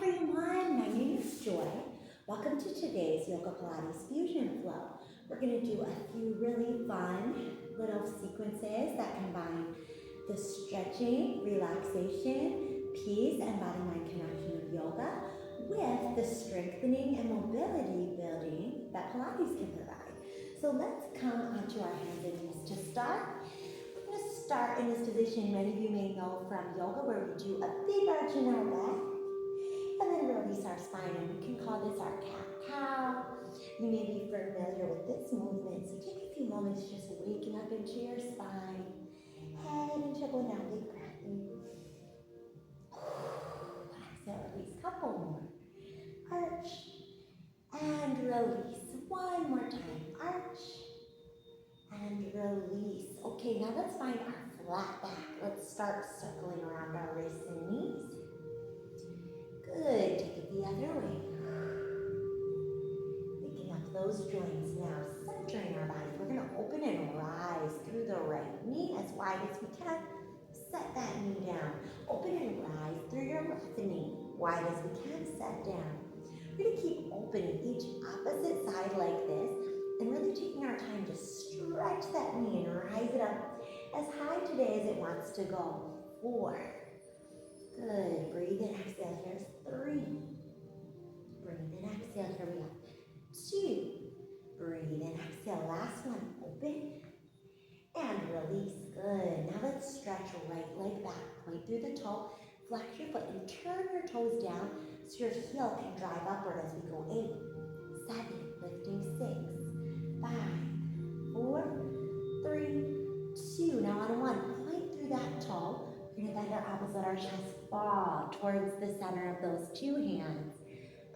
everyone, my name is Joy. Welcome to today's Yoga Pilates Fusion Flow. We're going to do a few really fun little sequences that combine the stretching, relaxation, peace, and body-mind connection of yoga with the strengthening and mobility building that Pilates can provide. So let's come onto our hands and knees to start. We're going to start in this position many of you may know from yoga where we do a big arch in our back. And then release our spine, and we can call this our cat-cow. You may be familiar with this movement, so take a few moments just waking up into your spine. Head and shoulder down, big breath in. Exhale, release, couple more. Arch, and release. One more time, arch, and release. Okay, now let's find our flat back. Let's start circling around our wrists and knees. Good, take it the other way. Picking up those joints now, centering our body. We're gonna open and rise through the right knee as wide as we can. Set that knee down. Open and rise through your left knee. Wide as we can, set down. We're gonna keep opening each opposite side like this and really taking our time to stretch that knee and rise it up as high today as it wants to go. 4. Good. Breathe in, exhale. Here's 3. Breathe in, exhale. Here we go. 2. Breathe in, exhale. Last one. Open and release. Good. Now let's stretch right leg back. Point through the toe. Flex your foot and turn your toes down so your heel can drive upward as we go. 8, 7, lifting 6, 5, 4, 3, 2. Now on 1, point through that toe. We're going to bend our elbows, let our chest fall towards the center of those 2 hands.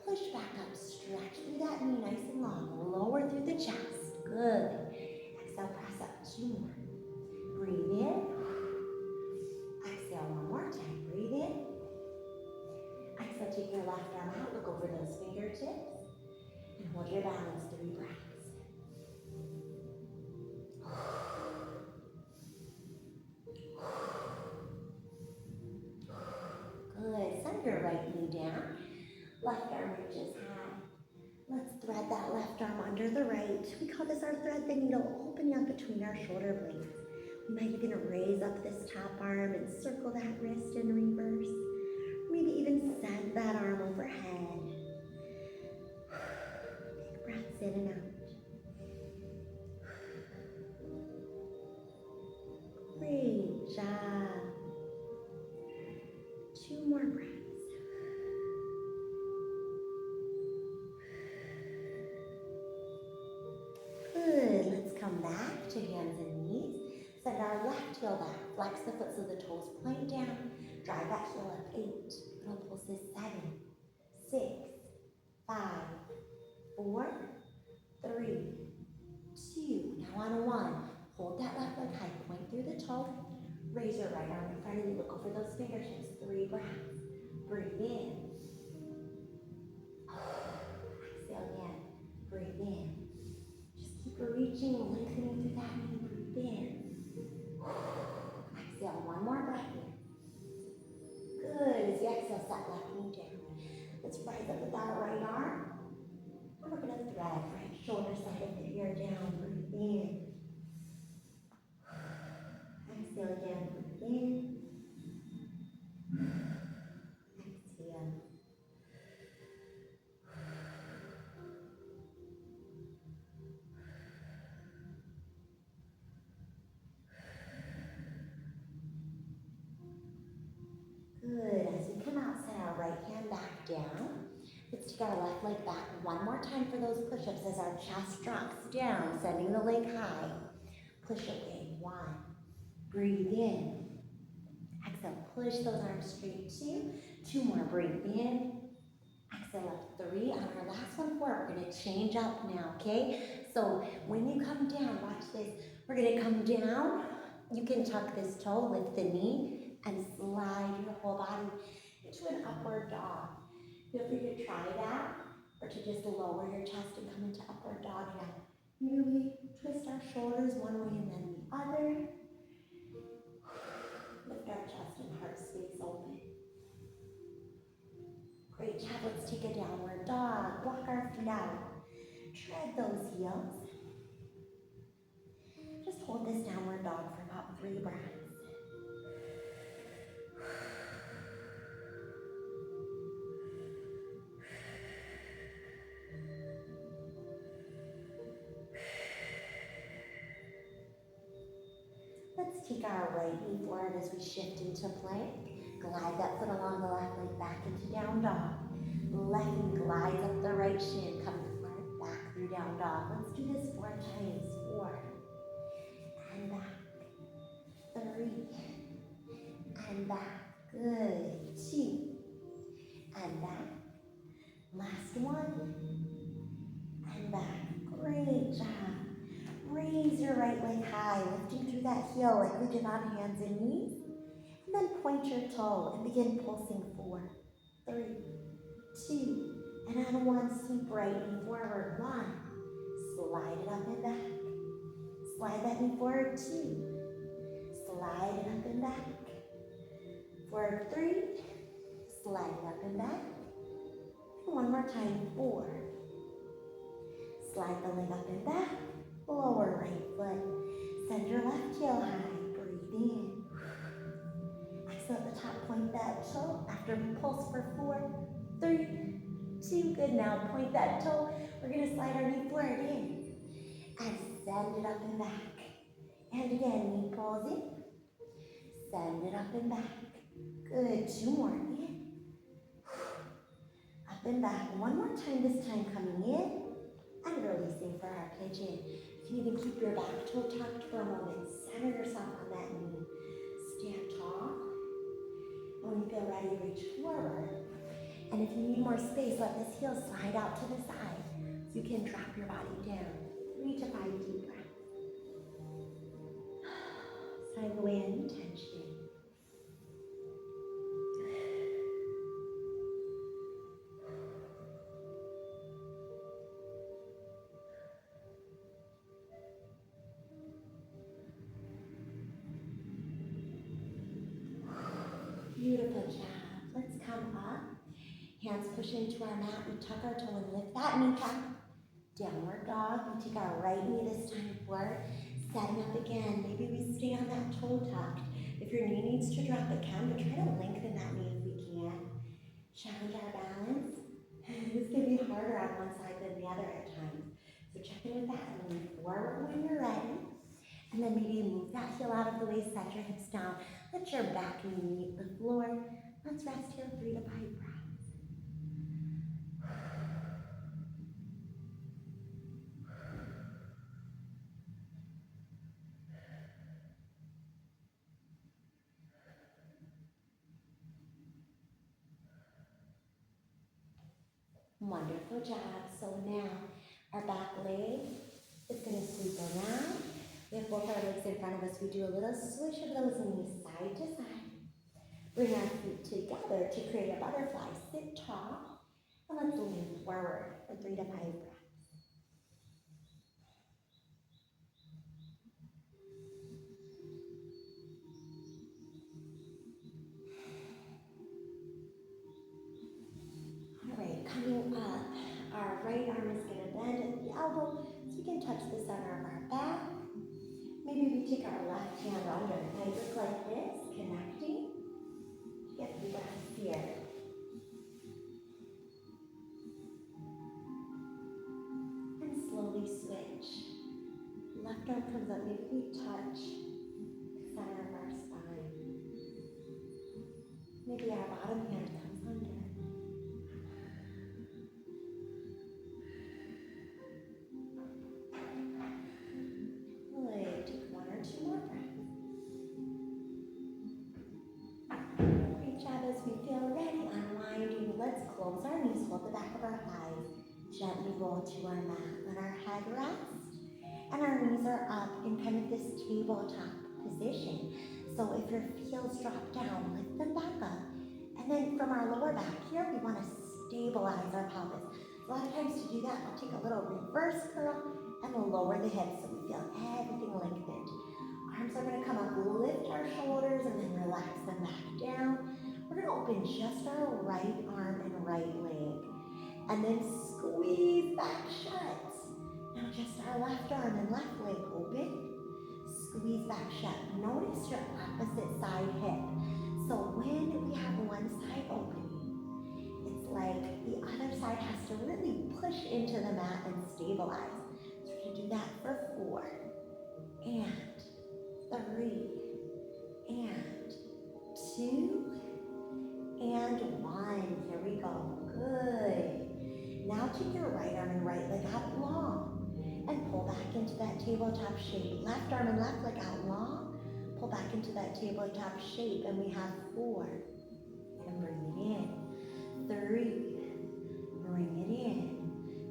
Push back up, stretch through that knee nice and long. Lower through the chest. Good. Exhale, press up. 2 more. Breathe in. Exhale, 1 more time. Breathe in. Exhale, take your left arm out. Look over those fingertips. And hold your balance. 3 breaths. Good. Send your right knee down. Left arm reaches high. Let's thread that left arm under the right. We call this our thread the needle, opening up between our shoulder blades. We might even raise up this top arm and circle that wrist in reverse. Maybe even send that arm overhead. Big breaths in and out. Great job. 2 more breaths. Good. Let's come back to hands and knees. Send our left heel back. Flex the foot so the toes point down. Drive that heel up. 8. Little pulses. 7, 6, 5, 4, 3, 2. Now on a 1. Hold that left leg high. Point through the toe. Raise your right arm in front of you. Look over those fingertips. 3 breaths. Breathe in. Exhale again. Breathe in. Just keep reaching and lengthening through that knee. Breathe in. Exhale. 1 more breath in. Good. As you exhale, set left knee down. Let's rise up with that right arm. And we're going to thread right shoulder side of the ear down. Breathe in. Exhale again. Breathe in. Exhale. Good. As we come out, set our right hand back down. Let's take our left leg back 1 more time for those push-ups as our chest drops down, sending the leg high. Push away. 1. Breathe in. Exhale, push those arms straight. 2 more. Breathe in. Exhale up. 3. On our last one, 4. We're going to change up now, okay? So when you come down, watch this. We're going to come down. You can tuck this toe, lift the knee, and slide your whole body into an upward dog. Feel free to try that, or to just lower your chest and come into upward dog now. Here we twist our shoulders one way and then the other. Lift our chest and heart space open. Great Great job. Let's take a downward dog. Walk our feet out. Tread those heels. Just hold this downward dog for about 3 breaths. Let's take our right knee forward as we shift into plank. Glide that foot along the left leg back into down dog. Left knee glides up the right shin. Come forward, back through down dog. Let's do this 4 times. 4. And back. 3. And back. Good. 2. And back. Last one. And back. Great job. Raise your right leg high, lifting through that heel like we did on hands and knees. And then point your toe and begin pulsing 4, 3, 2, and on 1, sweep right knee forward. 1, slide it up and back. Slide that knee forward. 2, slide it up and back. Forward 3, slide it up and back. And one more time. 4, slide the leg up and back. Lower right foot. Send your left heel high. Breathe in. Exhale at the top. Point that toe. After we pulse for 4, 3, 2. Good. Now point that toe. We're going to slide our knee forward in. And send it up and back. And again, knee pulls in. Send it up and back. Good. 2 more. In. Up and back. One more time. This time coming in. And releasing for our pigeon. You can even keep your back toe tucked for a moment. Center yourself on that knee. Stand tall. And when you feel ready, reach forward. And if you need more space, let this heel slide out to the side. So you can drop your body down. 3 to 5 deep breaths. Sign away any tension. Beautiful job. Let's come up. Hands push into our mat. We tuck our toe and lift that kneecap. Downward dog. We take our right knee this time forward. Setting up again. Maybe we stay on that toe tucked. If your knee needs to drop, it can, but try to lengthen that knee if we can. Challenge our balance. This can be harder on one side than the other at times. So check in with that and lean forward when you're ready. And then maybe move that heel out of the way, set your hips down. Let your back knee meet the floor. Let's rest here 3 to 5 breaths. Wonderful job. So now our back leg is going to sweep around. We have both our legs in front of us. We do a little swish of those knees side to side. Bring our feet together to create a butterfly. Sit tall. And let's lean forward for 3 to 5 breaths. All right, coming up, our right arm is going to bend at the elbow so we can touch the center of our back. Maybe we take our left hand under and just like this, connecting. Get the breath here. And slowly switch. Left arm comes up, maybe we touch the center of our spine. Maybe our bottom hand comes under. Close our knees, hold the back of our thighs, gently roll to our mat. Let our head rest, and our knees are up in kind of this tabletop position. So if your heels drop down, lift them back up. And then from our lower back here, we want to stabilize our pelvis. A lot of times to do that, we'll take a little reverse curl and we'll lower the hips so we feel everything lengthened. Arms are going to come up, lift our shoulders, and then relax them back down. We're gonna open just our right arm and right leg. And then squeeze back shut. Now just our left arm and left leg open. Squeeze back shut. Notice your opposite side hip. So when we have one side opening, it's like the other side has to really push into the mat and stabilize. So we're gonna do that for 4, and 3, and 2, and 1. Here we go. Good. Now take your right arm and right leg out long and pull back into that tabletop shape. Left arm and left leg out long. Pull back into that tabletop shape, and we have 4. And bring it in. 3. Bring it in.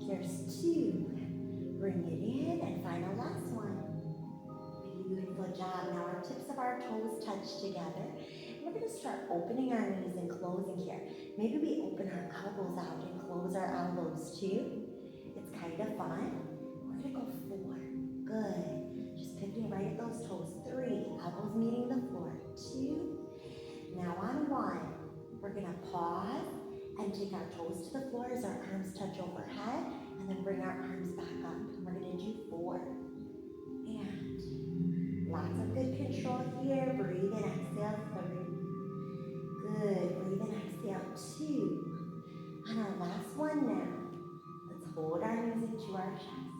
Here's 2. Bring it in, and final last one. Beautiful job. Now our tips of our toes touch together. We're going to start opening our knees and closing here. Maybe we open our elbows out and close our elbows too. It's kind of fun. We're going to go 4. Good. Just picking right at those toes. 3. Elbows meeting the floor. 2. Now on 1, we're going to pause and take our toes to the floor as our arms touch overhead, and then bring our arms back up. And we're going to do 4. And lots of good control here. Breathe in, exhale, 3. Good. Breathe in, exhale, 2. On our last one now, let's hold our knees into our chest.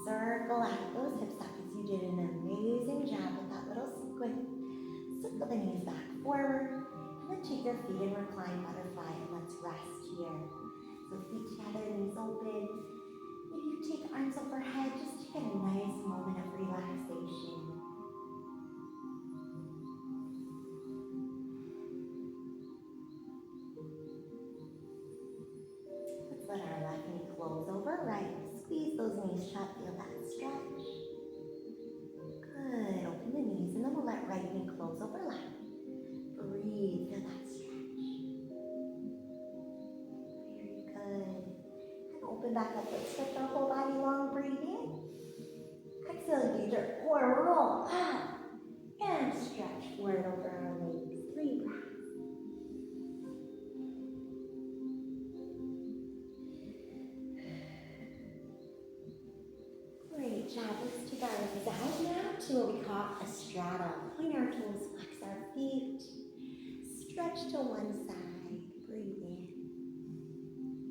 Circle out those hips up as you did an amazing job with that little sequence. Circle the knees back forward, and then take your feet and recline butterfly, and let's rest here. So feet together, knees open. If you take arms overhead, just take a nice moment of relaxation. Let our left knee close over right. Squeeze those knees shut. Feel that stretch. Good. Open the knees, and then we'll let right knee close over left. Breathe. Feel that stretch. Very good. And open back up. Let's stretch our whole body long. Breathe in. Exhale, engage our core. Roll up. And stretch forward over our legs. 3 breaths. Great job. Let's take our legs out now to what we call a straddle. Point our toes, flex our feet. Stretch to one side. Breathe in.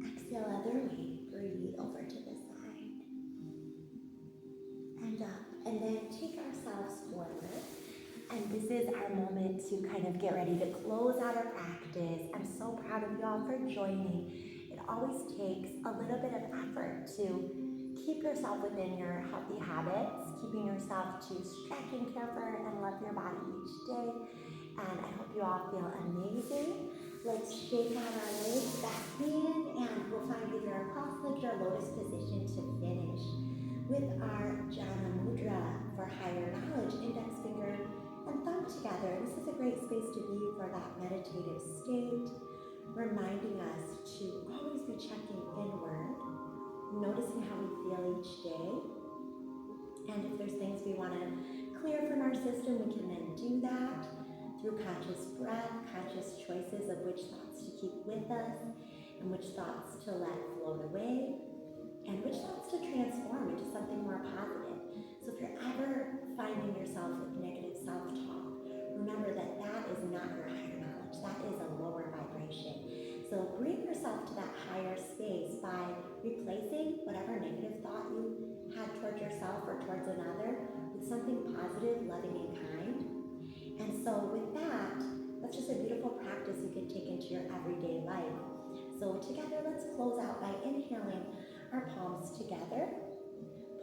Exhale, other way. Breathe over to the side. And up. And then take ourselves forward. And this is our moment to kind of get ready to close out our practice. I'm so proud of y'all for joining. It always takes a little bit of effort to keep yourself within your healthy habits, keeping yourself to stretch and care for and love your body each day. And I hope you all feel amazing. Let's shake out our legs back in, and we'll find either a cross-legged or lotus position to finish with our Jhana Mudra for higher knowledge. Index finger and thumb together. This is a great space to be for that meditative state, reminding us to always be checking inward, noticing how we feel each day. And if there's things we want to clear from our system, we can then do that through conscious breath, conscious choices of which thoughts to keep with us and which thoughts to let float away, and which thoughts to transform into something more positive. So if you're ever finding yourself with negative self-talk, remember that that is not your higher knowledge. That is a lower vibration. So bring yourself to that higher space by replacing whatever negative thought you had towards yourself or towards another with something positive, loving, and kind. And so with that, that's just a beautiful practice you can take into your everyday life. So together, let's close out by inhaling our palms together,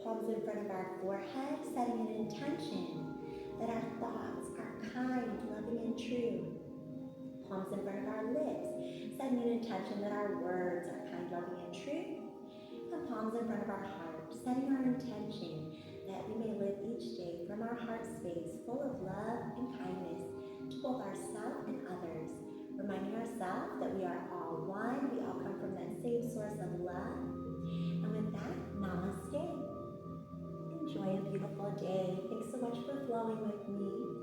palms in front of our forehead, setting an intention that our thoughts are kind, loving, and true. Palms in front of our lips, setting an intention that our words are kind, loving, and true. And palms in front of our heart, setting our intention that we may live each day from our heart space full of love and kindness to both ourselves and others, reminding ourselves that we are all one, we all come from that same source of love. And with that, namaste. Enjoy a beautiful day. Thanks so much for flowing with me.